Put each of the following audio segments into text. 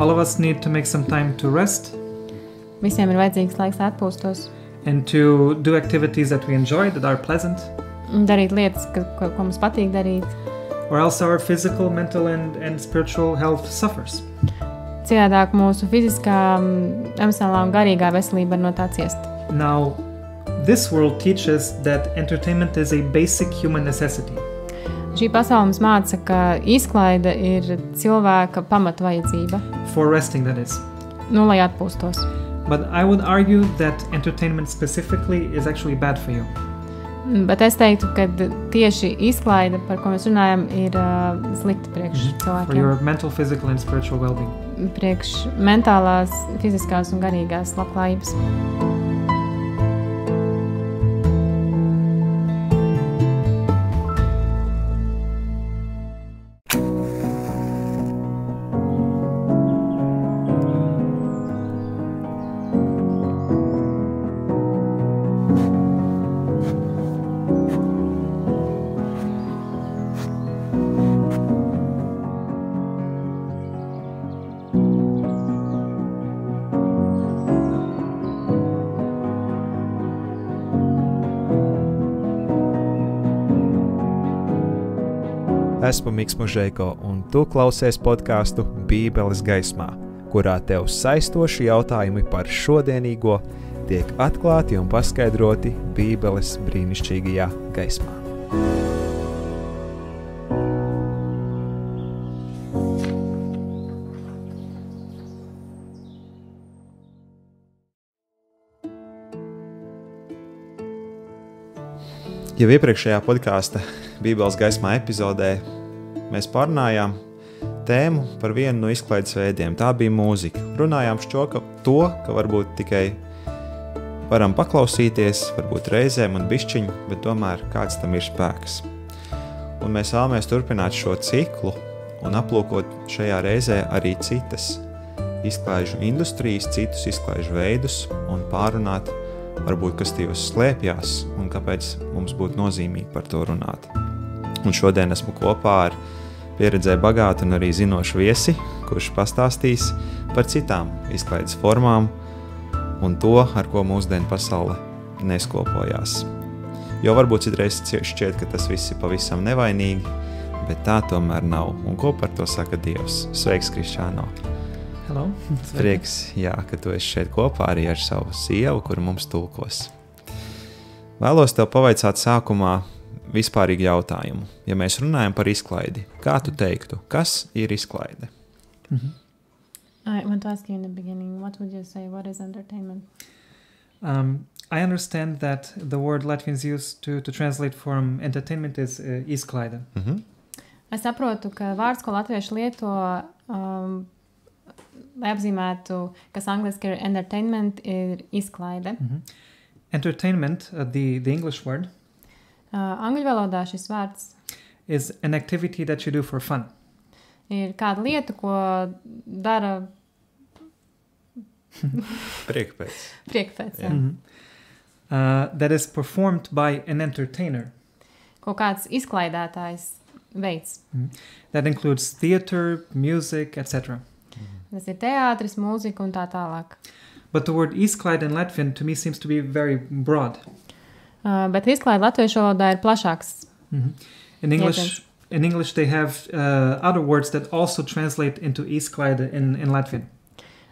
All of us need to make some time to rest. Visiem ir vajadzīgs laiks atpūstos. And to do activities that we enjoy, that are pleasant. Darīt lietas, ko mums patīk darīt. Or else our physical, mental and spiritual health suffers. Citādāk mūsu fiziskā, emocionālā un garīgā veselība var no tā ciest. Now, this world teaches that entertainment is a basic human necessity. Šī pasaule mums māca, ka izklaide ir cilvēka pamata vajadzība. For resting, that is. Lai atpūstos. But I would argue that entertainment specifically is actually bad for you. Bet es teiktu, ka tieši izklaide, par ko mēs runājam, ir slikta priekš cilvēkiem. For your mental, physical and spiritual well-being. Priekš mentālās, fiziskās un garīgās labklājības. Esmu Miks Mužeiko, un tu klausies podcastu Bībeles gaismā, kurā tev saistoši jautājumi par šodienīgo tiek atklāti un paskaidroti Bībeles brīnišķīgajā gaismā. Jau iepriekšējā podkāsta Bībeles gaismā epizodē mēs pārunājām tēmu par vienu no izklaides veidiem. Tā bija mūzika. Runājām to, ka varbūt tikai varam paklausīties, varbūt reizēm un bišķiņu, bet tomēr kāds tam ir spēks. Un mēs vēlamies turpināt šo ciklu un aplūkot šajā reizē arī citas izklaižu industrijas, citus izklaižu veidus un pārunāt varbūt, kas tajos slēpjās un kāpēc mums būtu nozīmīgi par to runāt. Un šodien esmu kopā ar pieredzē bagātu un arī zinošu viesi, kurš pastāstīs par citām izklaides formām un to, ar ko mūsdienu pasaule neskopojās. Jo varbūt citreiz šķiet, ka tas viss ir pavisam nevainīgi, bet tā tomēr nav. Un ko par to saka Dievs? Sveiks, Krištiano! Hello. Prieks, ka tu esi šeit kopā arī ar savu sievu, kuru mums tulkos. Vēlos tev pavaicāt sākumā vispārīgi jautājumu. Ja mēs runājam par izklaidi, kā tu teiktu, kas ir izklaide? I want to ask you in the beginning, what would you say, what is entertainment? I understand that the word Latvians use to translate from entertainment is izklaide. Es saprotu, ka vārds, ko latvieši lieto, lai apzīmētu, kas angliski ir entertainment, ir izklaide. Entertainment, the English word, angļu valodā šis vārds is an activity that you do for fun. Ir kāda lieta, ko dara priekpēc. That is performed by an entertainer. Ko kāds izklaidētājs veids. That includes theater, music, etc. Tas ir teātris, mūzika un tā tālāk. But the word izklaide in Latvian to me seems to be very broad. Bet izklaide latviešu valodā ir plašāks. In English they have other words that also translate into izklaide in Latvian.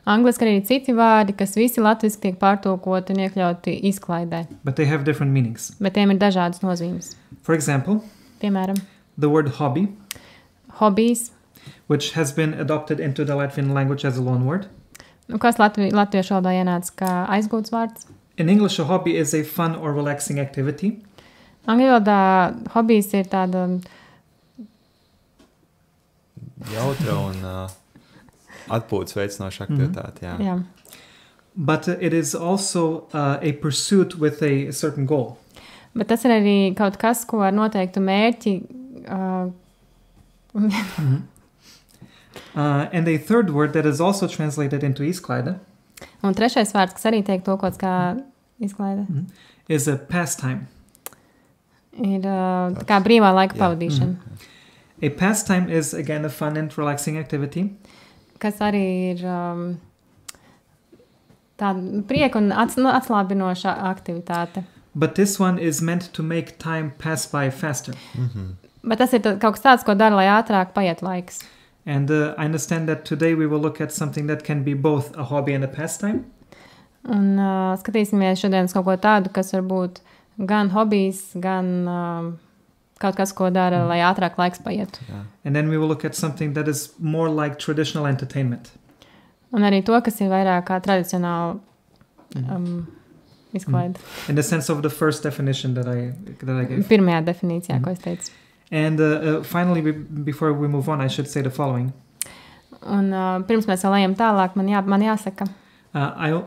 Angliski arī citi vārdi, kas visi latviski tiek pārtulkoti un iekļauti izklaidē. But they have different meanings. Bet tiem ir dažādas nozīmes. For example, piemēram, the word hobby, hobijs, which has been adopted into the Latvian language as a loan word. Kas latviešu valodā ienāca kā aizgūts vārds? In English, a hobby is a fun or relaxing activity. Angļu valodā hobijs ir tāda jautra un atpūtas veicinoša aktivitāte, jā. But it is also a pursuit with a certain goal. Bet tas ir arī kaut kas, ko ar noteiktu mērķi. And a third word that is also translated into izklaide. Un trešais vārds, kas arī tiek tulkots kā izklaide, is a pastime. Ir tā kā brīvā laika pavadīšana. A pastime is again a fun and relaxing activity. kas arī ir tāda prieka un atslābinoša aktivitāte. But this one is meant to make time pass by faster. Bet tas ir kaut kas tāds, ko dara, lai ātrāk paiet laiks. And I understand that today we will look at something that can be both a hobby and a pastime. Un skatīsimies šodien uz kaut ko tādu, kas var būt gan hobijs, gan kaut kas, ko dara, lai ātrāk laiks paiet. And then we will look at something that is more like traditional entertainment. Un arī to, kas ir vairāk kā tradicionāli izklaide. In the sense of the first definition that I gave. Pirmajā definīcijā, ko es teicu. And finally, before we move on, I should say the following. Un pirms mēs vēl ejam tālāk, man jāsaka.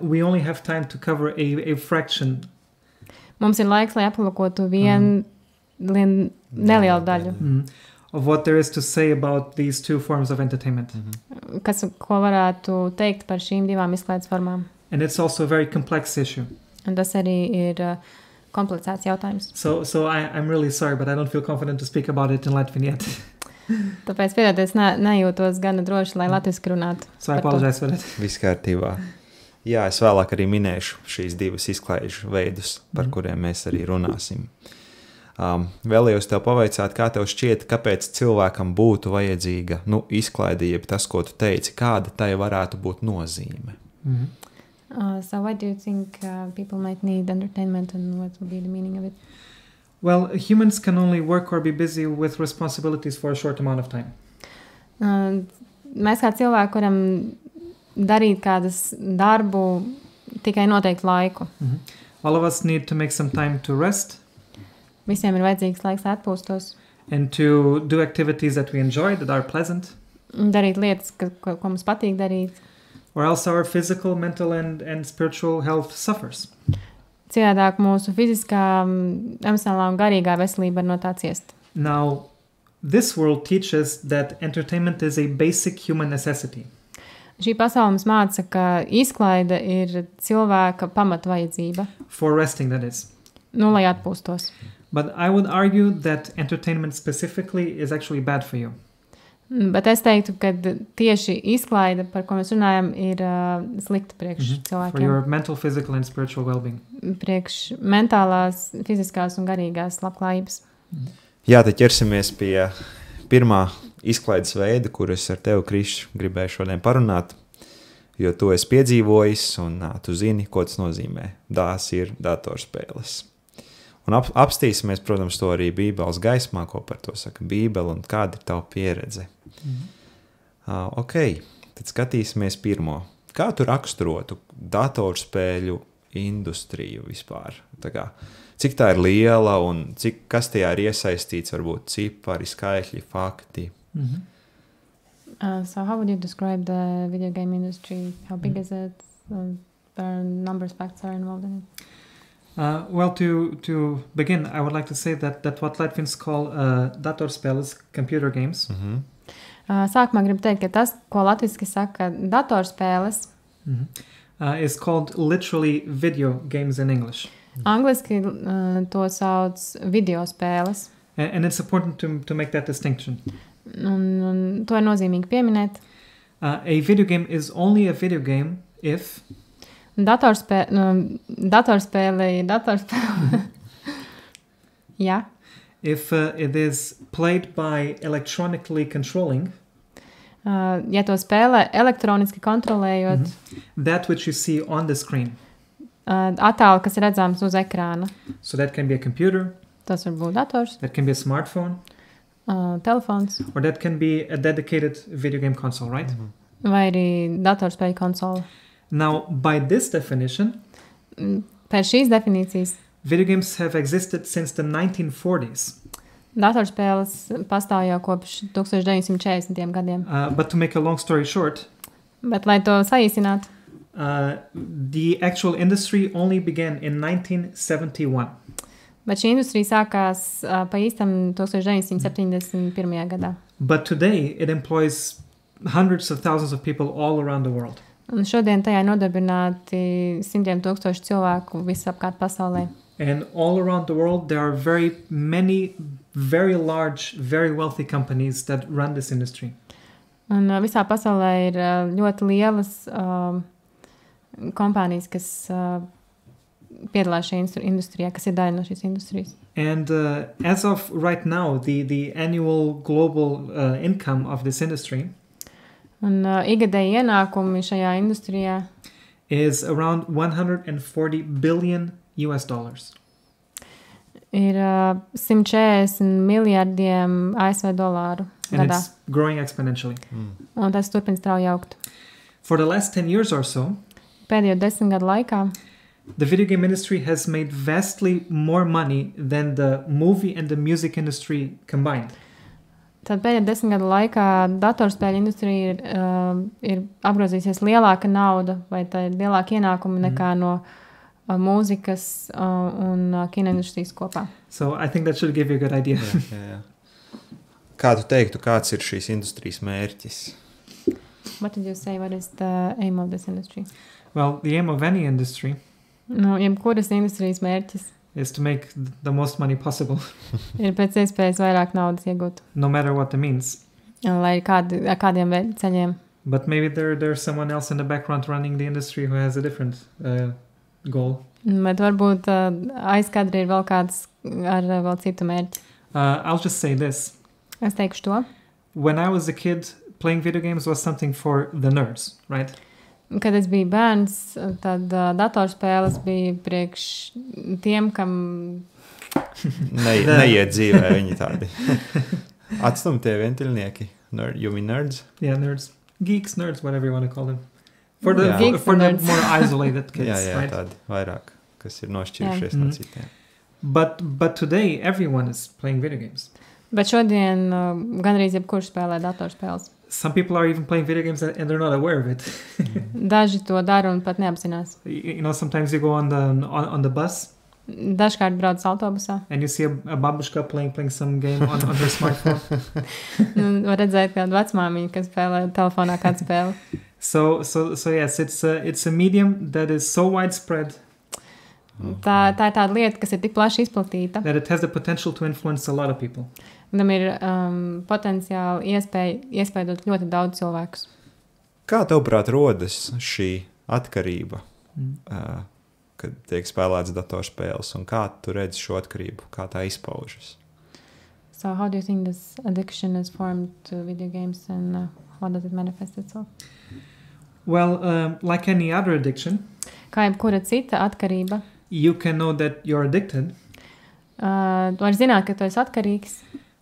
We only have time to cover a fraction. Mums ir laiks, lai aplūkotu vienu nelielu daļu. Of what there is to say about these two forms of entertainment. Ko varētu teikt par šīm divām izklaides formām. And it's also a very complex issue. Un tas arī ir komplicēts jautājums. So I'm really sorry, but I don't feel confident to speak about it in Latvian yet. Tāpēc piedodies, nejūtos gana droši, lai latviski runātu. So I apologize for that. Viss kārtībā. Jā, es vēlāk arī minēšu šīs divas izklaižu veidus, par kuriem mēs arī runāsim. Vēlējos tev pavaicāt, kā tev šķiet, kāpēc cilvēkam būtu vajadzīga izklaide, jeb tas, ko tu teici, kāda tai varētu būt nozīme? So why do you think people might need entertainment and what would be the meaning of it? Well, humans can only work or be busy with responsibilities for a short amount of time. Mēs kā cilvēki varam darīt kādas darbu tikai noteiktu laiku. All of us need to make some time to rest. Visiem ir vajadzīgs laiks atpūstos. And to do activities that we enjoy, that are pleasant. Darīt lietas, ko mums patīk darīt. Or else our physical, mental and spiritual health suffers. Citādāk mūsu fiziskā, emocionālā un garīgā veselība no tā ciest. Now, this world teaches that entertainment is a basic human necessity. Šī pasaule mums māca, ka izklaide ir cilvēka pamatvajadzība. For resting, that is. Lai atpūstos. But I would argue that entertainment specifically is actually bad for you. Bet es teiktu, ka tieši izklaide, par ko mēs runājam, ir slikta priekš cilvēkiem. For your mental, physical and spiritual well-being. Priekš mentālās, fiziskās un garīgās labklājības. Jā, tad ķersimies pie pirmā izklaides veida, kur es ar tevi, Krišs, gribēju šodien parunāt, jo tu esi piedzīvojis un tu zini, ko tas nozīmē. Tās ir datorspēles. Un apstīsimies, protams, to arī Bībeles gaismā, ko par to saka Bībele un kāda ir tava pieredze. Ok, tad skatīsimies pirmo. Kā tu raksturotu datorspēļu industriju vispār? Cik tā ir liela un kas tajā ir iesaistīts, varbūt cipari, skaitļi, fakti? So how would you describe the video game industry? How big is it? There numbers, facts are involved in it? Well, to begin, I would like to say that what Latvians call datorspēles, computer games. Sākumā gribu teikt, ka tas, ko latviski saka datorspēles, is called literally video games in English. Angliski to sauc video spēles. And it's important to make that distinction. Un to ir nozīmīgi pieminēt. A video game is only a video game if... Datorspēle ir datorspēle. Jā. If it is played by electronically controlling. Ja to spēlē elektroniski kontrolējot. That which you see on the screen. Attēlu, kas ir redzams uz ekrāna. So that can be a computer. Tas var būt dators. That can be a smartphone. Telefons. Or that can be a dedicated video game console, right? Vai arī datorspēļu konsole. Now, by this definition, pēc šīs definīcijas, video games have existed since the 1940s. Datorspēles pastāv jau kopš 1940. gadiem. But to make a long story short, bet, lai to saīsinātu, the actual industry only began in 1971. Bet šī industrija sākās pa īstam 1971. gadā. But today it employs hundreds of thousands of people all around the world. Un šodien tajā nodarbināti simtiem tūkstoši cilvēku visapkārt pasaulē. And all around the world there are very many, very large, very wealthy companies that run this industry. Un visā pasaulē ir ļoti lielas kompānijas, kas piedalās šajā industrijā, kas ir daļa no šīs industrijas. And as of right now, the annual global income of this industry Un ikgadēji ienākumi šajā industrijā is around $140 billion. Ir 140 miljardiem ASV dolāru And gadā. it's growing exponentially. Un tas turpina strauji augt. For the last 10 years or so, Pēdējo 10 gadu laikā the video game industry has made vastly more money than the movie and the music industry combined. Tad pēdējo 10 gadu laikā datorspēļu industrija ir apgrozījusies lielāka nauda vai tā ir lielāka ienākuma nekā no mūzikas un kino industrijas kopā. So I think that should give you a good idea. Jā. Kā tu teiktu, kāds ir šīs industrijas mērķis? What did you say? What is the aim of this industry? Well, the aim of any industry Jebkuras industrijas mērķis is to make the most money possible, ir pēc iespējas vairāk naudas iegūt, no matter what the means. lai ar kādiem ceļiem. But maybe there's someone else in the background running the industry who has a different goal. Bet varbūt aizkadri ir vēl kāds ar vēl citu mērķi. I'll just say this. Es teikšu to. When I was a kid, playing video games was something for the nerds, right? Kad es biju bērns, tad datorspēles bija priekš tiem, kam Neiet dzīvē viņi tādi. Atstumtie vientuļnieki. You mean nerds? Yeah, nerds. Geeks, nerds, whatever you want to call them. For the, Yeah. Geeks for and the nerds. more isolated kids, Jā, right? tādi vairāk, kas ir nošķīrušies no citiem. But today, everyone is playing video games. Bet šodien gandrīz jebkurš spēlē datorspēles. Some people are even playing video games and they're not aware of it. Daži to dara un pat neapzinās. You know, sometimes you go on the bus Dažkārt brauc autobusā. and you see a babushka playing some game on her smartphone. Var redzēt kādu vecmāmiņu, kas spēlē telefonā kādu spēli. So yes, it's a medium that is so widespread Tā ir tāda lieta, kas ir tik plaši izplatīta. that it has the potential to influence a lot of people. Tam ir potenciāli iespējot ļoti daudz cilvēkus. Kā tavuprāt rodas šī atkarība, kad tiek spēlēts datorspēles, un kā tu redzi šo atkarību, kā tā izpaužas? So how do you think this addiction is formed to video games and how does it manifest itself? Well, like any other addiction, Kā jebkura cita atkarība, you can know that you're addicted tu vari zināt, ka tu esi atkarīgs.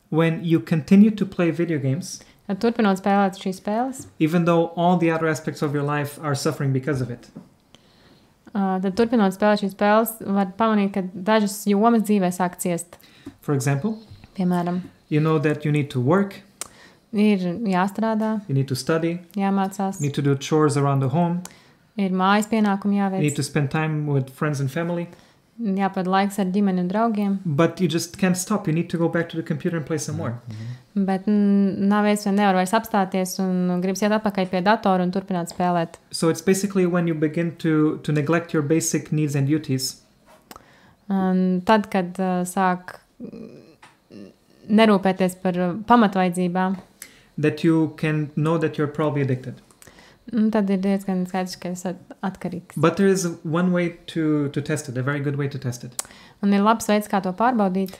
when you continue to play video games, Tad turpinot spēlēt šīs spēles, even though all the other aspects of your life are suffering because of it. tad turpinot spēlēt šīs spēles, var pamanīt, ka dažas jomas dzīvē sāk ciest. For example, Piemēram, you know that you need to work, ir jāstrādā, you need to study, jāmācās, you need to do chores around the home, ir mājas pienākumi you need jāveic, to spend time with friends and family, jāpad laiks ar ģimeni un draugiem, but you just can't stop. You need to go back to the computer and play some more. bet nav iespējams nevar vairs apstāties un gribas iet atpakaļ pie datora un turpināt spēlēt. So it's basically when you begin to neglect your basic needs and duties Un tad, kad sāk nerūpēties par pamatvajadzībām, that you can know that you're probably addicted. tad ir diezgan skaidrs, ka esi atkarīgs. But there is one way to test it, a very good way to test it. Un ir labs veids, kā to pārbaudīt.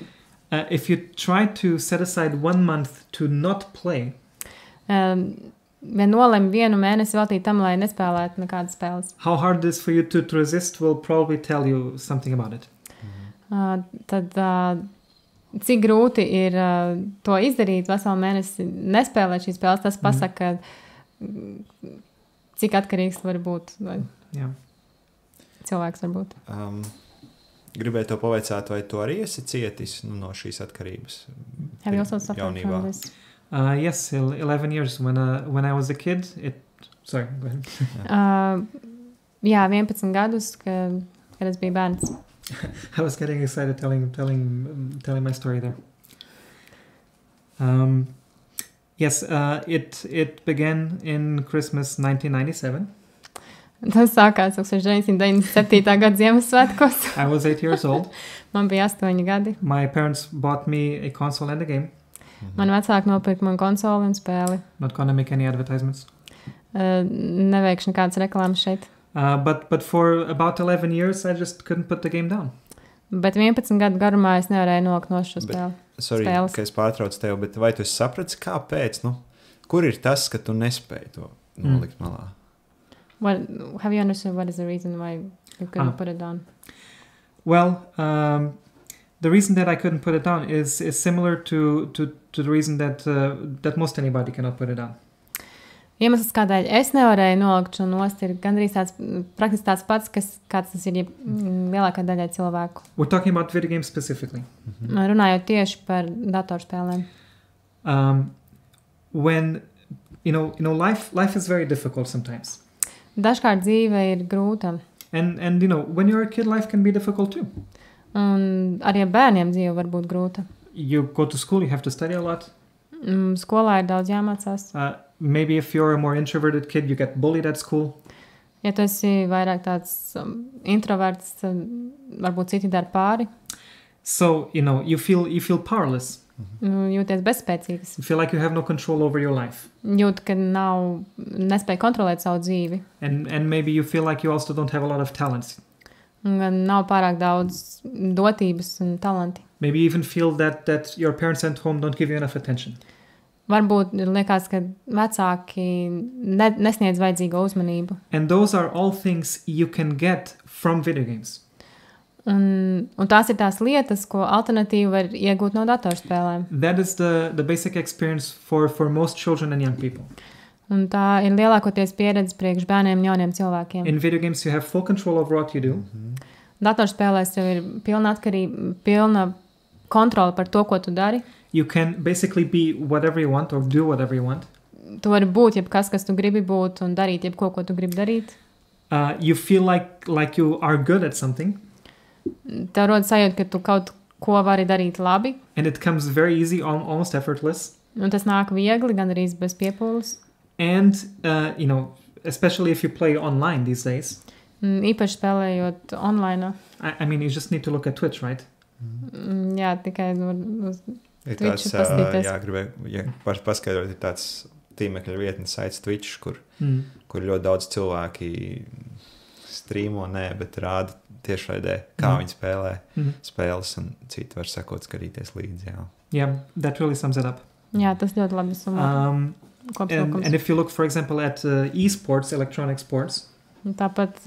If you try to set aside 1 month to not play, Nolem vienu mēnesi veltīt tam, lai nespēlētu nekādas spēles. how hard it is for you to resist will probably tell you something about it. Tad cik grūti ir to izdarīt veselu mēnesi, nespēlēt šīs spēles, tas pasaka, cik atkarīgs var būt, vai Yeah. cilvēks var būt. Gribēju to pavaicāt, vai tu arī esi cietis no šīs atkarības? Have you also suffered Jaunībā. from this? Yes, 11 years when I was a kid. Sorry, go ahead. Jā, 11 gadus, kad es biju bērns. I was getting excited telling my story there. Yes, it began in Christmas 1997. Tas sākās 1997. Gada Ziemassvētkos. I was 8 years old. Man bija 8 gadi. My parents bought me a console and a game. Man vecāki nopirka man konsoli un spēli. Not gonna make any advertisements. Neveikšu nekādas reklāmas šeit. But for about 11 years, I just couldn't put the game down. Bet 11 gadu garumā es nevarēju nolikt no šo spēli. Sorry, spēles. Ka es pārtraucu tevi, bet vai tu saprati, kāpēc? Nu, kur ir tas, ka tu nespēji to nolikt malā? Well, have you understood what is the reason why you couldn't put it down? Well, the reason that I couldn't put it down is similar to the reason that most anybody cannot put it down. Iemesls, kādēļ es nevarēju nolikt šo nost, ir gandrīz praktiski tāds pats, kāds tas ir lielākā daļai cilvēku. We're talking about video games specifically. Runājot tieši par datorspēlēm. When, life is very difficult sometimes. Dažkārt dzīve ir grūta. And when you're a kid, life can be difficult too. Un arī bērniem dzīve var būt grūta. You go to school, you have to study a lot. Skolā ir daudz jāmācās. Maybe if you're a more introverted kid, you get bullied at school. Ja tu esi vairāk tāds introverts, varbūt citi dar pāri. So, you feel powerless. Jūties bezspēcīgs. You feel like you have no control over your life. Jūt, ka nespēj kontrolēt savu dzīvi. And maybe you feel like you also don't have a lot of talents. Un nav pārāk daudz dotības un talanti. Maybe you even feel that your parents at home don't give you enough attention. Varbūt liekas, ka vecāki nesniedz vajadzīgo uzmanību. And those are all things you can get from video games. Un tās ir tās lietas, ko alternatīvi var iegūt no datorspēlēm. That is the basic experience for most children and young people. Un tā ir lielākoties pieredze priekš bērniem un jauniem cilvēkiem. In video games you have full control over what you do. Datorspēlēs tev ir pilna kontrole par to, ko tu dari. You can basically be whatever you want or do whatever you want. Tu vari būt jebkas, kas tu gribi būt un darīt jebko, ko tu gribi darīt. You feel like you are good at something. Tev rodas sajūta, ka tu kaut ko vari darīt labi. And it comes very easy, almost effortless. Un tas nāk viegli, gan arī bez piepūles. And, especially if you play online these days. Īpaši spēlējot online. I mean, you just need to look at Twitch, right? Jā, tikai uz Twitch pastīties. Jā, gribēju paskaidrot, ir tāds tīmekļa vietnes saits Twitch, kur ļoti daudz cilvēki strīmo, bet rāda tiešraidē, kā viņi spēlē spēles, un citi var sekot, skatīties līdzi. Jā. Yeah, that really sums it up. Jā, tas ļoti labi sumā. And if you look, for example, at esports, electronic sports. Tāpat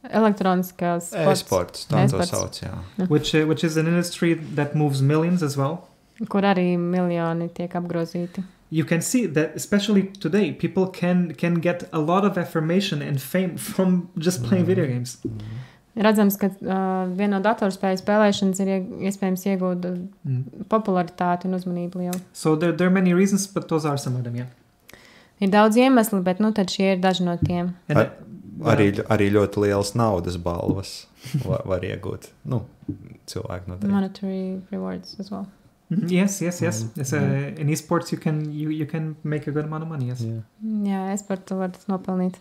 elektroniskās sports, tā to sauc, jā. Which is an industry that moves millions as well. Kur arī miljoni tiek apgrozīti. You can see that, especially today, people can get a lot of affirmation and fame from just playing video games. Redzams, ka viena no datorspēļu spēlēšanas ir iespējams iegūt popularitāti un uzmanību lielu. So there are many reasons, but those are some of them, yeah. Ir daudz iemesli, bet tad šie ir daži no tiem. Arī ļoti lielas naudas balvas var iegūt. Cilvēki noteikti. Monetary rewards as well. Yes. In esports you can make a good amount of money, yes. Jā, esportu var nopelnīt.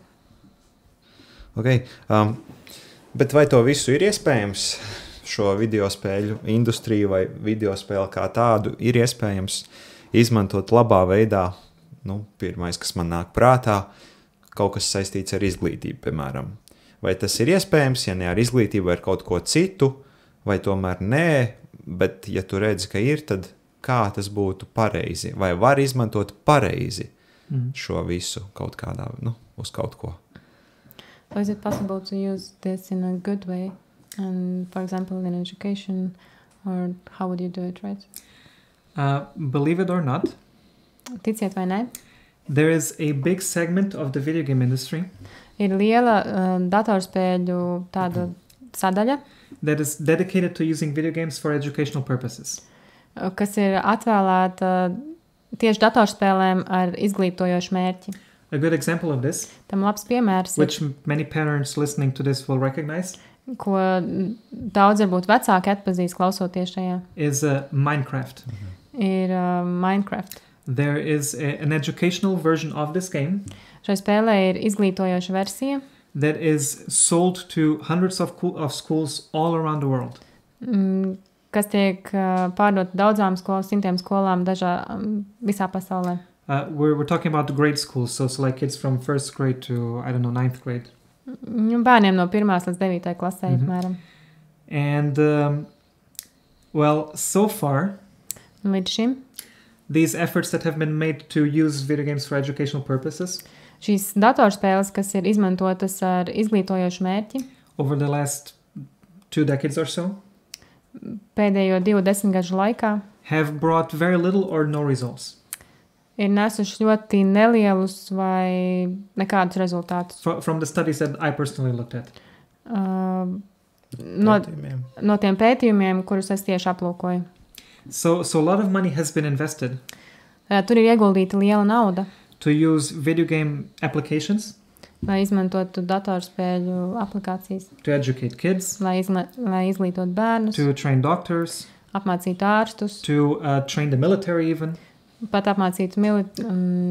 Okay. Bet vai to visu ir iespējams, šo videospēļu industriju vai videospēli kā tādu, ir iespējams izmantot labā veidā? Pirmais, kas man nāk prātā, kaut kas saistīts ar izglītību, piemēram. Vai tas ir iespējams, ja ne ar izglītību, vai ar kaut ko citu, vai tomēr nē, bet ja tu redzi, ka ir, tad kā tas būtu pareizi? Vai var izmantot pareizi šo visu kaut kādā, uz kaut ko? So is it possible to use this in a good way? And for example, in education, or how would you do it, right? Believe it or not, ticiet vai ne, there is a big segment of the video game industry ir liela datorspēļu tāda sadaļa, that is dedicated to using video games for educational purposes. Kas ir atvēlēta tieši datorspēlēm ar izglītojošu mērķi. A good example of this, tam labs piemērs, which many parents listening to this will recognize, ko daudz varbūt vecāki atpazīst klausoties šajā, is Minecraft. Ir Minecraft. There is an educational version of this game. Šai spēlē ir izglītojoša versija. That is sold to hundreds of schools all around the world. kas tiek pārdot daudzām skolām, simtiem skolām visā pasaulē. We're talking about the grade schools, so like kids from first grade to, I don't know, 9th grade. Bērniem no 1. līdz 9. klasē, apmēram. And, well, so far, Līdz šim these efforts that have been made to use video games for educational purposes šīs datorspēles, kas ir izmantotas ar izglītojošu mērķi, over the last 2 decades or so, pēdējo 2 desmitgažu laikā, have brought very little or no results. ir nesuši ļoti nelielus vai nekādus rezultātus. From the studies that I personally looked at. No tiem pētījumiem, kurus es tieši aplūkoju. So a lot of money has been invested Tur ir ieguldīta liela nauda, to use video game applications lai izmantotu datorspēļu aplikācijas, to educate kids, lai izglītotu bērnus, to train doctors, apmācītu ārstus, to train the military even, pat apmācītu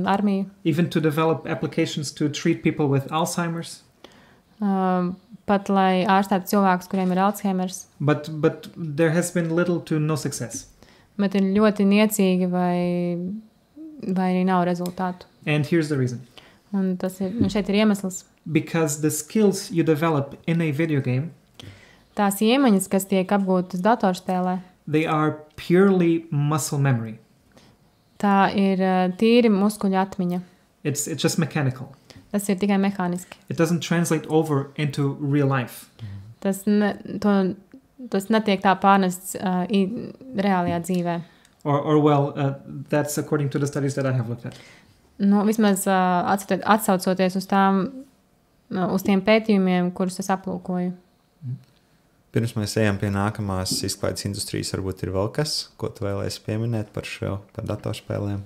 armiju, even to develop applications to treat people with Alzheimer's. Pat lai ārstētu cilvēkus, kuriem ir Alzheimers. But there has been little to no success. Bet ir ļoti niecīgi vai arī nav rezultātu. And here's the reason. Un šeit ir iemesls. Because the skills you develop in a video game, tās iemaņas, kas tiek apgūtas datorspēlē, they are purely muscle memory. Tā ir tīri muskuļu atmiņa. It's just mechanical. Tas ir tikai mehāniski. It doesn't translate over into real life. Tas netiek tā pārnests reālajā dzīvē. Or that's according to the studies that I have looked at. Vismaz atsaucoties uz tiem pētījumiem, kurus es aplūkoju. Pirms mēs ejam pie nākamās izklaides industrijas, varbūt ir vēl kas, ko tu vēlēsi pieminēt par datorspēlēm?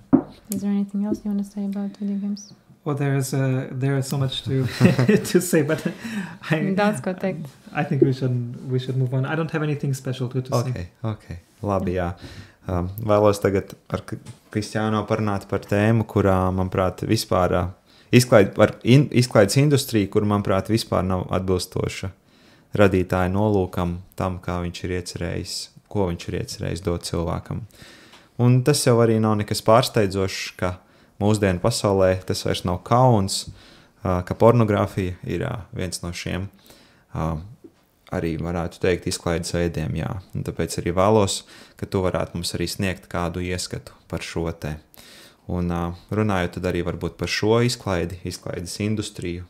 Is there anything else you want to say about video games? Well, there is so much to say, but Daudz ko teikt. I think we should move on. I don't have anything special to say. Okay. Labi, jā. Vēlos tagad ar Krištiāno parunāt par tēmu, kurā, manuprāt, vispār izklaides industrija, kur, manuprāt, vispār nav atbilstoša radītāja nolūkam tam, kā viņš ir iecerējis, ko viņš ir iecerējis dot cilvēkam. Un tas jau arī nav nekas pārsteidzošs, ka mūsdienu pasaulē tas vairs nav kauns, ka pornogrāfija ir viens no šiem arī varētu teikt izklaides veidiem, jā. Un tāpēc arī vēlos, ka tu varētu mums arī sniegt kādu ieskatu par šo te. Un runājot tad arī varbūt par šo izklaides industriju,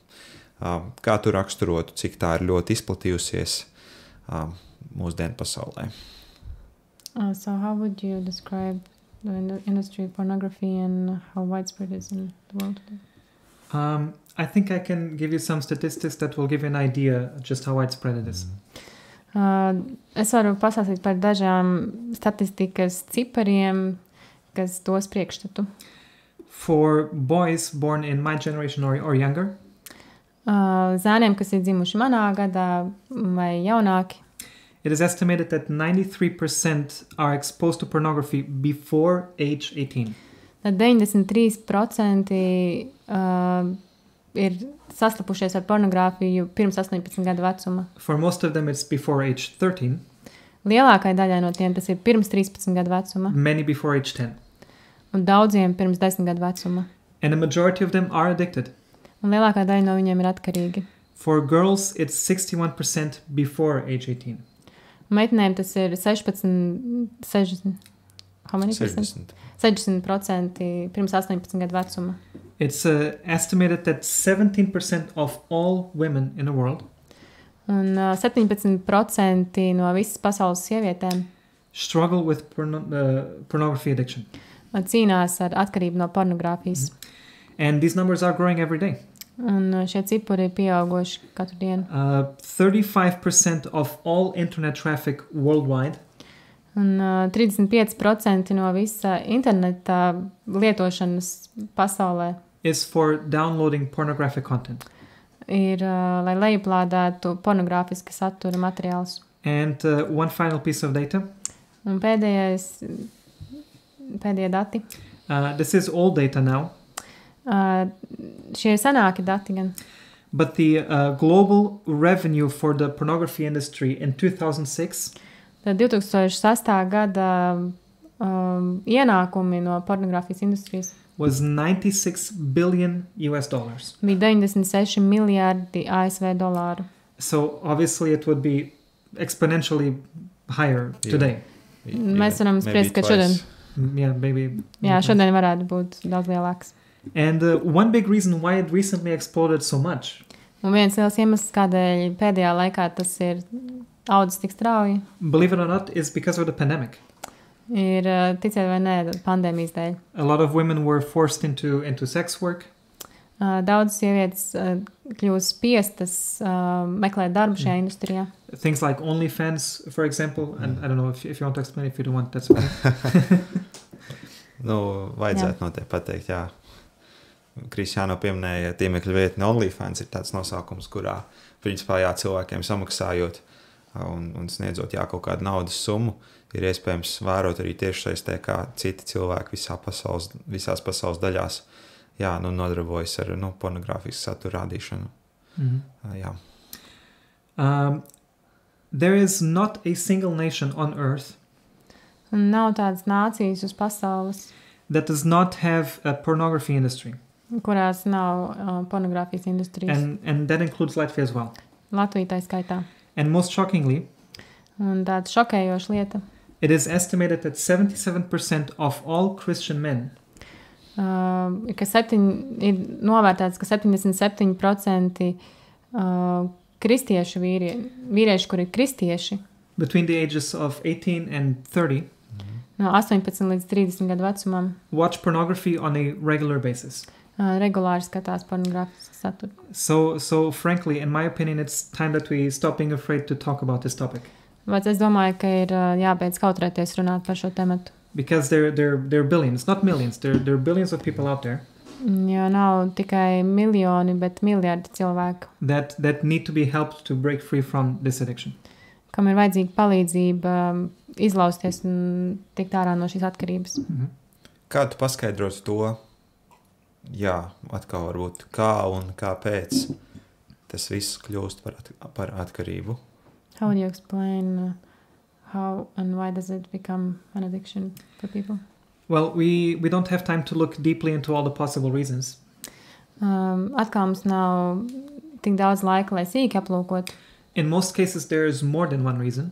kā tu raksturotu, cik tā ir ļoti izplatījusies mūsdienu pasaulē. So how would you describe the industry of pornography and how widespread it is in the world today? I think I can give you some statistics that will give you an idea just how widespread it is. Es varu pasāstīt par dažām statistikas cipariem, kas dos priekšstatu. For boys born in my generation or younger, zēniem, kas ir dzimuši manā gadā vai jaunāki, it is estimated that 93% are exposed to pornography before age 18. 93% ir sastapušies ar pornogrāfiju pirms 18 gadu vecuma. For most of them it's before age 13. Lielākai daļai no tiem tas ir pirms 13 gadu vecuma. Many before age 10. Un daudziem pirms 10 gadu vecuma. And a majority of them are addicted. Un lielākā daļa no viņiem ir atkarīgi. For girls it's 61% before age 18. Meitenēm tas ir 60% pirms 18 gadu vecuma. It's estimated that 17% of all women in the world un 17% no visas pasaules sievietēm struggle with pornography addiction. Cīnās ar atkarību no pornogrāfijas. And these numbers are growing every day. Un šie cipari ir pieaugoši katru dienu. 35% of all internet traffic worldwide un 35% no visa interneta lietošanas pasaulē is for downloading pornographic content. Ir, lai lejuplādētu pornogrāfiska satura materiālus. And one final piece of data. Un pēdējie dati. This is old data now. Šie ir senāki dati gan. But the global revenue for the pornography industry in 2006 Tad 2006. gada ienākumi no pornogrāfijas industrijas was $96 billion. bija 96 miljārdi ASV dolāru. So obviously it would be exponentially higher today. Mēs varam spriest, ka šodien, Yeah, maybe. jā, šodien varētu būt daudz lielāks. And one big reason why it recently exploded so much Un viens liels iemesls, kādēļ pēdējā laikā tas ir audzis tik strauji, believe it or not, is because of the pandemic. ir, ticēt vai nē, pandēmijas dēļ. A lot of women were forced into sex work. Daudzas sievietes kļūst spiestas meklēt darbu šajā industrijā. Things like OnlyFans, for example. And I don't know if you want to explain. If you don't want, that's fine. Vajadzētu noteikti pateikt, jā. Krištiano pieminēja tīmekļa vietni OnlyFans ir tāds nosaukums, kurā, principā, jā, cilvēkiem samaksājot un sniedzot, jā, kaut kādu naudas summu, ir iespējams vērot arī tieši saistē, kā citi cilvēki visās pasaules daļās, jā, nodarbojas ar, pornogrāfisku satura rādīšanu. Jā. There is not a single nation on earth Un nav tādas nācijas uz pasaules, that does not have a pornography industry. kurās nav pornogrāfijas industrijas. And that includes Latvia as well. Latvija tā skaitā. And most shockingly, Un tāda šokējoša lieta. it is estimated that 77% of all Christian men Ir novērtēts, ka 77% kristiešu vīrieši, kuri ir kristieši, between the ages of 18 and 30 no 18 līdz 30 gadu vecumam, watch pornography on a regular basis. Regulāri skatās pornogrāfisku saturu. So frankly, in my opinion, it's time that we stop being afraid to talk about this topic. Bet es domāju, ka ir jābeidz kautrēties runāt par šo tematu. Because there are billions, not millions. There are billions of people out there Jo nav tikai miljoni, bet miljardi cilvēku, that need to be helped to break free from this addiction. kam ir vajadzīga palīdzība izlausties un tikt ārā no šīs atkarības. Kā tu paskaidros to, jā, atkal varbūt kā un kāpēc tas viss kļūst par atkarību? How would you explain how and why does it become an addiction for people? Well, we don't have time to look deeply into all the possible reasons. Atkal mums nav tik daudz laika, lai sīki aplūkot. In most cases, there is more than one reason.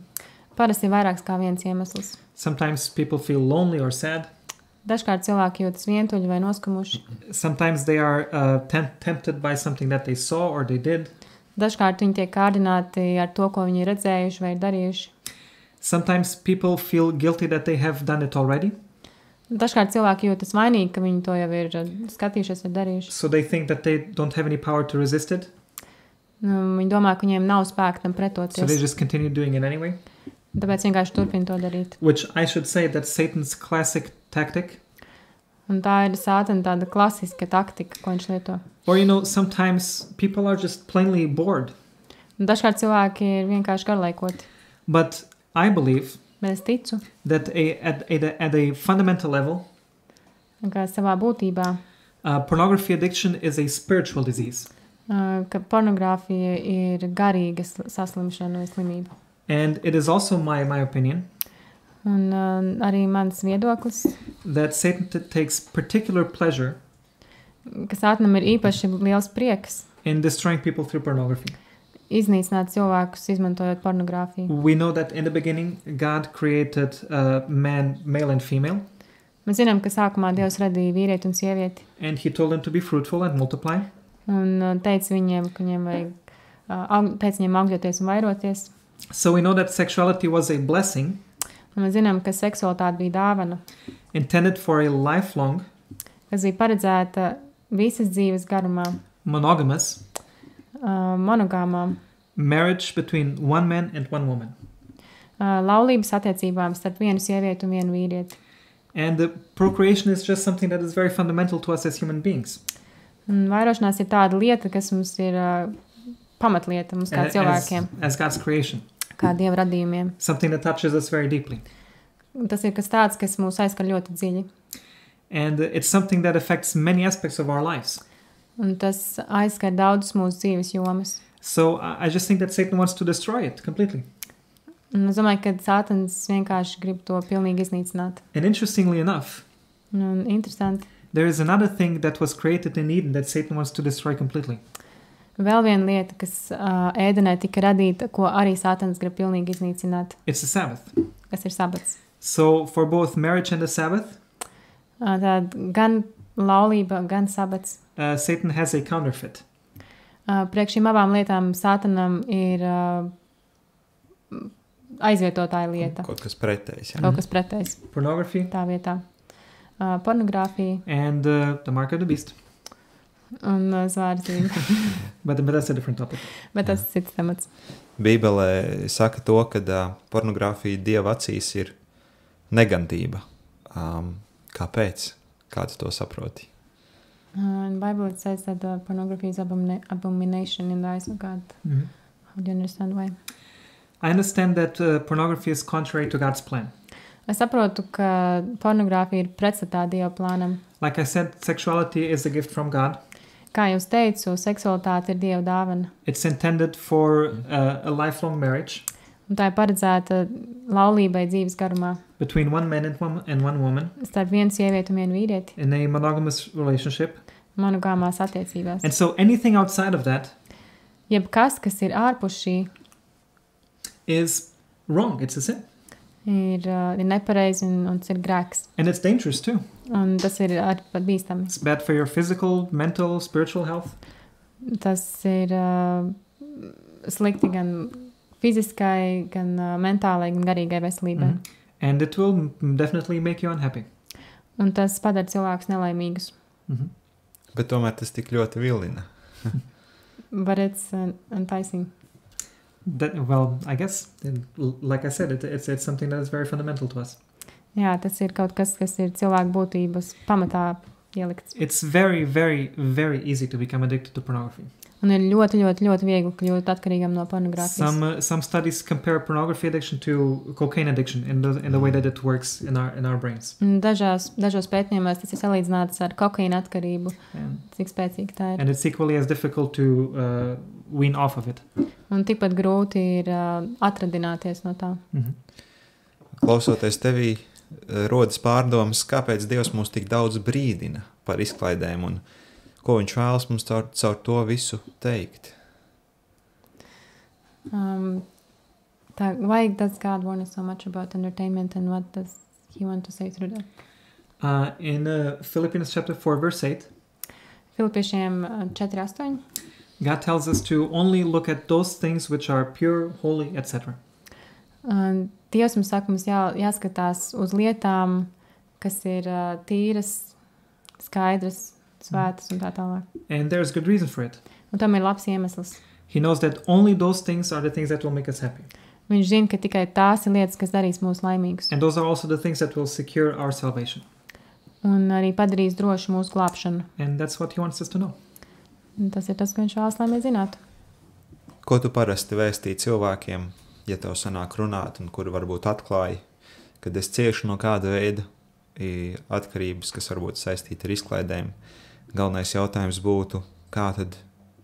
Parasti ir vairāks kā viens iemesls. Sometimes people feel lonely or sad. Dažkārt cilvēki jūtas vientuļi vai noskumuši. Sometimes they are tempted by something that they saw or they did. Dažkārt viņi tiek kārdināti ar to, ko viņi ir redzējuši vai ir darījuši. Sometimes people feel guilty that they have done it already. Dažkārt cilvēki jūtas vainīgi, ka viņi to jau ir skatījušies vai darījuši. So they think that they don't have any power to resist it. Viņi domā, ka viņiem nav spēka tam So they pretoties. just continue doing it anyway. Tāpēc vienkārši turpina to darīt. Which I should say that's Satan's classic tactic. Un tā ir Sātana tāda klasiska taktika, ko viņš lieto. Or, sometimes people are just plainly bored. Un dažkārt cilvēki ir vienkārši garlaikoti. But I believe Bet es ticu, that at a fundamental level, ka savā būtībā, pornography addiction is a spiritual disease. Ka pornogrāfija ir garīga saslimšana vai slimība. And it is also my opinion Un arī mans viedoklis, that Satan takes particular pleasure ka Sātanam ir īpaši liels prieks in destroying people through pornography. iznīcināt cilvēkus, izmantojot pornogrāfiju. We know that in the beginning, God created man, male and female, Mēs zinām, ka sākumā Dievs radīja vīrieti un sievieti and he told them to be fruitful and multiply. un teica viņiem, ka viņiem vajag pēc viņiem augļoties un vairoties. So we know that sexuality was a blessing Un mēs zinām, ka seksualitāte bija dāvana, intended for a lifelong, kas bija paredzēta visas dzīves garumā, monogamous monogāmā, marriage between one man and one woman. laulības attiecībām starp vienu sievieti un vienu vīrieti. And the procreation is just something that is very fundamental to us as human beings. Un vairošanās ir tāda lieta, kas mums ir pamatlieta mums kā cilvēkiem, As God's creation. kā Dieva radījumiem. Something that touches us very deeply. Tas ir kas tāds, kas mūs aizskar ļoti dziļi. And it's something that affects many aspects of our lives. Un tas aizskar daudzus mūsu dzīves jomas. So I just think that Satan wants to destroy it completely. Un es domāju, ka Sātans vienkārši grib to pilnīgi iznīcināt. And interestingly enough, Un interesanti. there is another thing that was created in Eden that Satan wants to destroy completely. Vēl viena lieta, kas ēdenē tika radīta, ko arī Sātans grib pilnīgi iznīcināt, It's the Sabbath. kas ir sabats. So for both marriage and the Sabbath, Tātad gan laulība, gan sabats. Satan has a counterfeit. Priekš šīm abām lietām Sātanam ir aizvietotāja lieta. Kaut kas pretējs. Kaut kas pretējs Pornography tā vietā. Pornogrāfija and the mark of the beast. un zvārzīme. But that's a different topic. Bet tas ir cits temats. Bībelē saka to, ka pornogrāfija Dieva acīs ir negantība. Kāpēc? Kā tu to saproti? In Bible it says that pornography is abomination in the eyes of God. Mhm. How do you understand why? I understand that pornography is contrary to God's plan. Es saprotu, ka pornogrāfija ir pretstatā Dieva plānam. Like I said, sexuality is a gift from God. Kā jūs teicu, seksualitāte ir Dieva dāvana. It's intended for a lifelong marriage Un tā ir paredzēta laulībai dzīves garumā. between one man and one woman Starp vienu sievieti un vienu vīrieti. in a monogamous relationship. Monogāmās attiecībās. And so anything outside of that Jebkas, kas ir ārpus šī, is wrong. It's a sin. ir nepareizi un tas ir grēks. And it's dangerous too. Un tas ir arī pat bīstami. It's bad for your physical, mental, spiritual health. Tas ir slikti gan fiziskai, gan mentālai, gan garīgai veselībai. And it will definitely make you unhappy. Un tas padara cilvēkus nelaimīgus. Mhm. Bet tomēr tas tik ļoti vilina. But it's enticing. Well, I guess, like I said, it's something that is very fundamental to us. Jā, tas ir kaut kas ir cilvēku būtības pamatā ielikts. It's very, very, very easy to become addicted to pornography. Un ir ļoti, ļoti, ļoti viegli kļūt atkarīgam no pornogrāfijas. Some studies compare pornography addiction to cocaine addiction in the way that it works in our brains. Dažos pētījumos tas ir salīdzināts ar kokaīna atkarību, cik spēcīgi tā ir. And it's equally as difficult to wean off of it. Un tikpat grūti ir atradināties no tā. Mhm. Klausoties tevī, rodas pārdomas, kāpēc Dievs mūs tik daudz brīdina par izklaidēm un ko viņš vēlas mums caur to visu teikt. Why does God warn us so much about entertainment and what does he want to say through that? In Philippians chapter 4, verse 8, Filipiešiem 4:8. God tells us to only look at those things which are pure, holy, etc. Dievs mums saka, mums jāskatās uz lietām, kas ir tīras, skaidras, svētas un tā tālāk. And there's good reason for it. Un tam ir labs iemesls. He knows that only those things are the things that will make us happy. Viņš zina, ka tikai tās ir lietas, kas darīs mūs laimīgus. And those are also the things that will secure our salvation. Un arī padarīs drošu mūsu glābšanu. And that's what he wants us to know. Un tas ir tas, ko viņš vēlas, lai mēs zinātu. Ko tu parasti vēstīji cilvēkiem, ja tev sanāk runāt un kuri varbūt atklāja, kad es ciešu no kāda veida atkarības, kas varbūt saistīta ar izklaidēm? Galvenais jautājums būtu, kā tad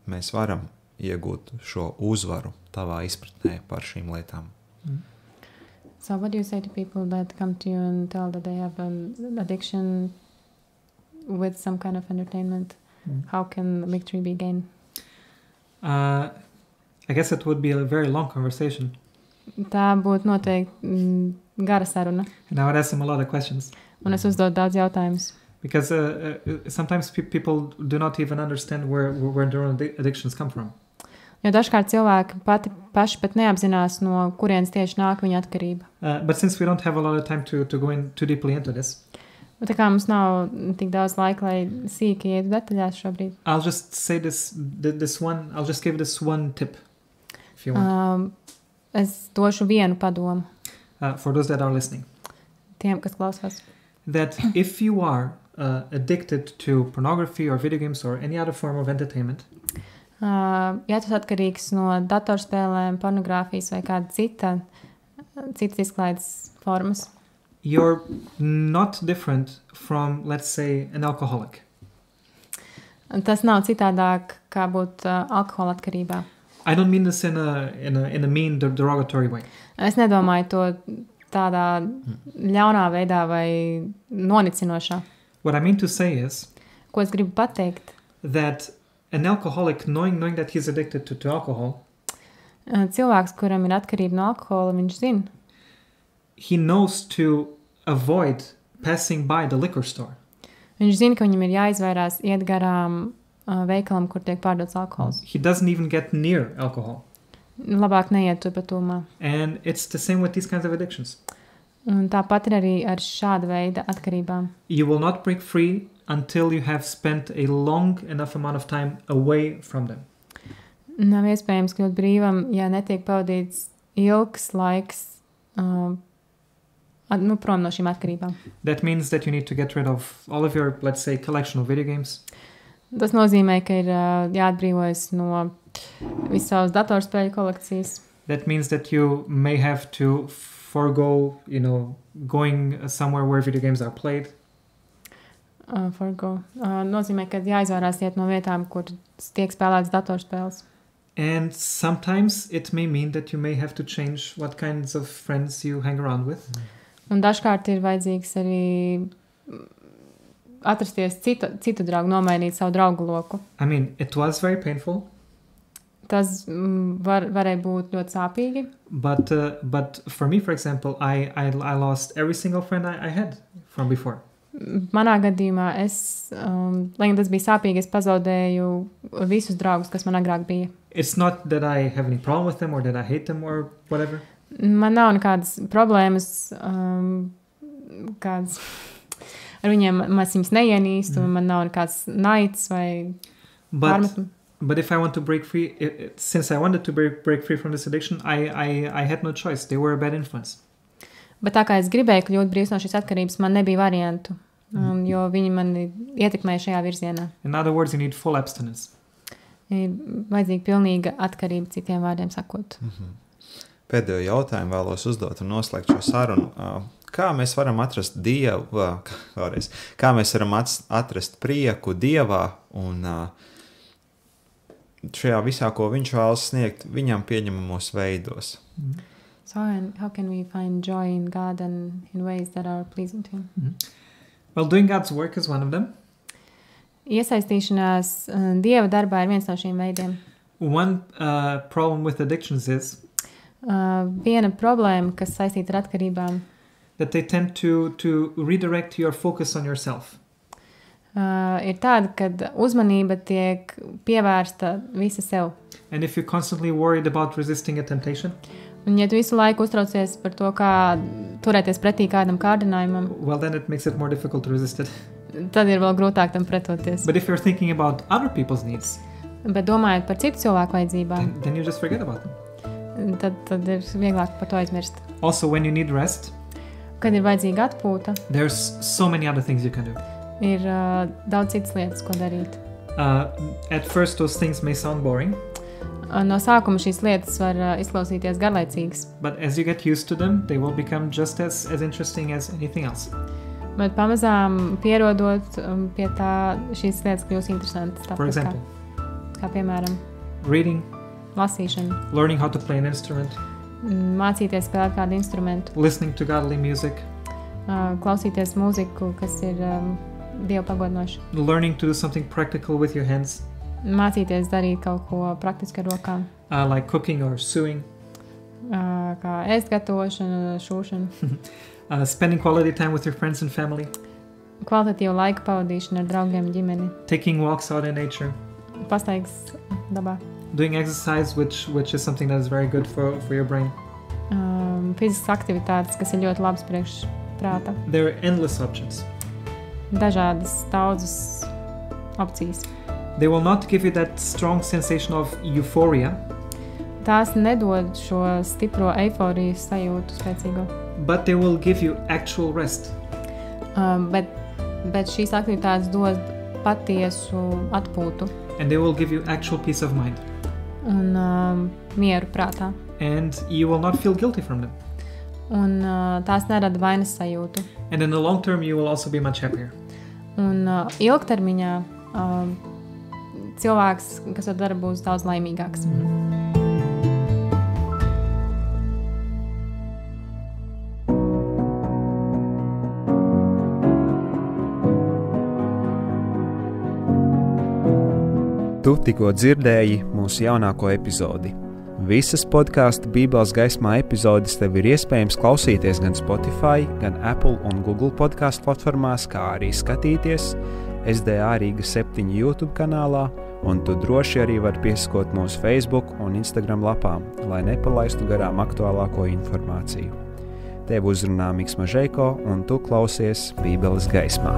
mēs varam iegūt šo uzvaru tavā izpratnē par šīm lietām? So what do you say to people that come to you and tell that they have an addiction with some kind of entertainment? How can victory be gained? I guess it would be a very long conversation. Tā būtu noteikti gara saruna. And I would ask them a lot of questions. Un es uzdodu daudz jautājumus. Because sometimes people do not even understand where their own addictions come from. Jo dažkārt cilvēki paši pat neapzinās, no kurienes tieši nāk viņa atkarība. But since we don't have a lot of time to go in too deeply into this, Bet tā kā mums nav tik daudz laika, lai sīki ietu detaļās šobrīd. I'll just say I'll just give this one tip, if you want. Es došu vienu padomu For those that are listening. tiem, kas klausās. That if you are addicted to pornography or video games or any other form of entertainment, Ja tu atkarīgs no datorspēlēm, pornogrāfijas vai kāda citas izklaides formas, you're not different from, let's say, an alcoholic. tas nav citādāk, kā būt alkohola atkarībā. I don't mean this in a mean, derogatory way. Es nedomāju to tādā ļaunā veidā vai nonicinošā. What I mean to say is Ko es gribu pateikt? that an alcoholic, knowing that he's addicted to alcohol, Cilvēks, kuram ir atkarība no alkohola, viņš zina. he knows to avoid passing by the liquor store. Viņš zina, ka viņam ir jāizvairās iet garām veikalam, kur tiek pārdots alkohols. He doesn't even get near alcohol. Labāk neiet tur pa tūmā. And it's the same with these kinds of addictions. Un tāpat ir arī ar šāda veida atkarībām. You will not break free until you have spent a long enough amount of time away from them. Nav iespējams kļūt brīvam, ja netiek pavadīts ilgs laiks prom no šīm atkarībām. That means that you need to get rid of all of your, let's say, collection of video games. Tas nozīmē, ka ir jāatbrīvojas no visas savas datorspēļu kolekcijas. That means that you may have to forgo, going somewhere where video games are played. Nozīmē, ka jāizvairās iet no vietām, kur tiek spēlētas datorspēles. And sometimes it may mean that you may have to change what kinds of friends you hang around with. Un dažkārt ir vajadzīgs arī atrasties citu draugu, nomainīt savu draugu loku. I mean, it was very painful. Tas varēja būt ļoti sāpīgi. But for me, for example, I lost every single friend I had from before. Manā gadījumā lai tas bija sāpīgi, es pazaudēju visus draugus, kas man agrāk bija. It's not that I have any problem with them or that I hate them or whatever. Man nav nekādas problēmas, ar viņiem mēs viņus neienīstu, man nav nekāds naids vai pārmetumi. But if I want to break free, since I wanted to break free from this addiction, I had no choice. They were a bad influence. Bet tā kā es gribēju kļūt brīvs no šīs atkarības, man nebija variantu, jo viņi mani ietekmēja šajā virzienā. In other words, you need full abstinence. Ir vajadzīga pilnīga atkarība, citiem vārdiem sakot. Pēdējo jautājumu vēlos uzdot un noslēgt šo sarunu. Kā mēs varam atrast Dievu, kā mēs varam atrast prieku Dievā un šajā visā, ko viņš vēlas sniegt, viņam pieņemamos veidos? So how can we find joy in God and in ways that are pleasing to him? Well, doing God's work is one of them. Iesaistīšanās Dieva darbā ir viens no šiem veidiem. One problem with addictions is viena problēma, kas saistīta ar atkarībām, that they tend to redirect your focus on yourself. Ir tāda, kad uzmanība tiek pievērsta visa sev. And if you're constantly worried about resisting a temptation, un ja tu visu laiku uztraucies par to, kā turēties pretī kādam kārdinājumam, well, then it makes it more difficult to resist it. Tad ir vēl grūtāk tam pretoties. But if you're thinking about other people's needs, bet domājot par citu cilvēku vajadzībām, then you just forget about them. Tad ir vieglāk par to aizmirst. Also, when you need rest, kad ir vajadzīga atpūta, there's so many other things you can do. Ir daudz citas lietas, ko darīt. At first, those things may sound boring. No sākuma šīs lietas var izklausīties garlaicīgas. But as you get used to them, they will become just as interesting as anything else. Bet pamazām pierodot pie tā, šīs lietas kļūs interesantas. For example, kā piemēram, reading, lasīšana, learning how to play an instrument, mācīties spēlēt kādu instrumentu, listening to godly music, klausīties mūziku, kas ir Dievu pagodinoša, learning to do something practical with your hands, mācīties darīt kaut ko praktiski ar rokām, like cooking or sewing, kā ēst gatavošana, šūšana, spending quality time with your friends and family, kvalitatīvu laiku pavadīšana ar draugiem, ģimeni, taking walks out in nature, pastaigas dabā, doing exercise, which is something that is very good for your brain. Fiziskas aktivitātes, kas ir ļoti labas priekš prāta. There are endless options. Dažādas, daudzas opcijas. They will not give you that strong sensation of euphoria. Tās nedod šo stipro eiforijas sajūtu spēcīgo. But they will give you actual rest. Bet šīs aktivitātes dod patiesu atpūtu. And they will give you actual peace of mind. Un mieru prātā. And you will not feel guilty from them. Un tās nerada vainas sajūtu. And in the long term, you will also be much happier. Un ilgtermiņā cilvēks, kas to dara, būs daudz laimīgāks. Tu tikko dzirdēji mūsu jaunāko epizodi. Visas podkāstu Bībeles gaismā epizodes tev ir iespējams klausīties gan Spotify, gan Apple un Google podkāstu platformās, kā arī skatīties S2E9 Rīga 7 YouTube kanālā, un tu droši arī vari piesakot mūsu Facebook un Instagram lapām, lai nepalaistu garām aktuālāko informāciju. Tev uzrunā Miks Mažeiko, un tu klausies Bībeles gaismā.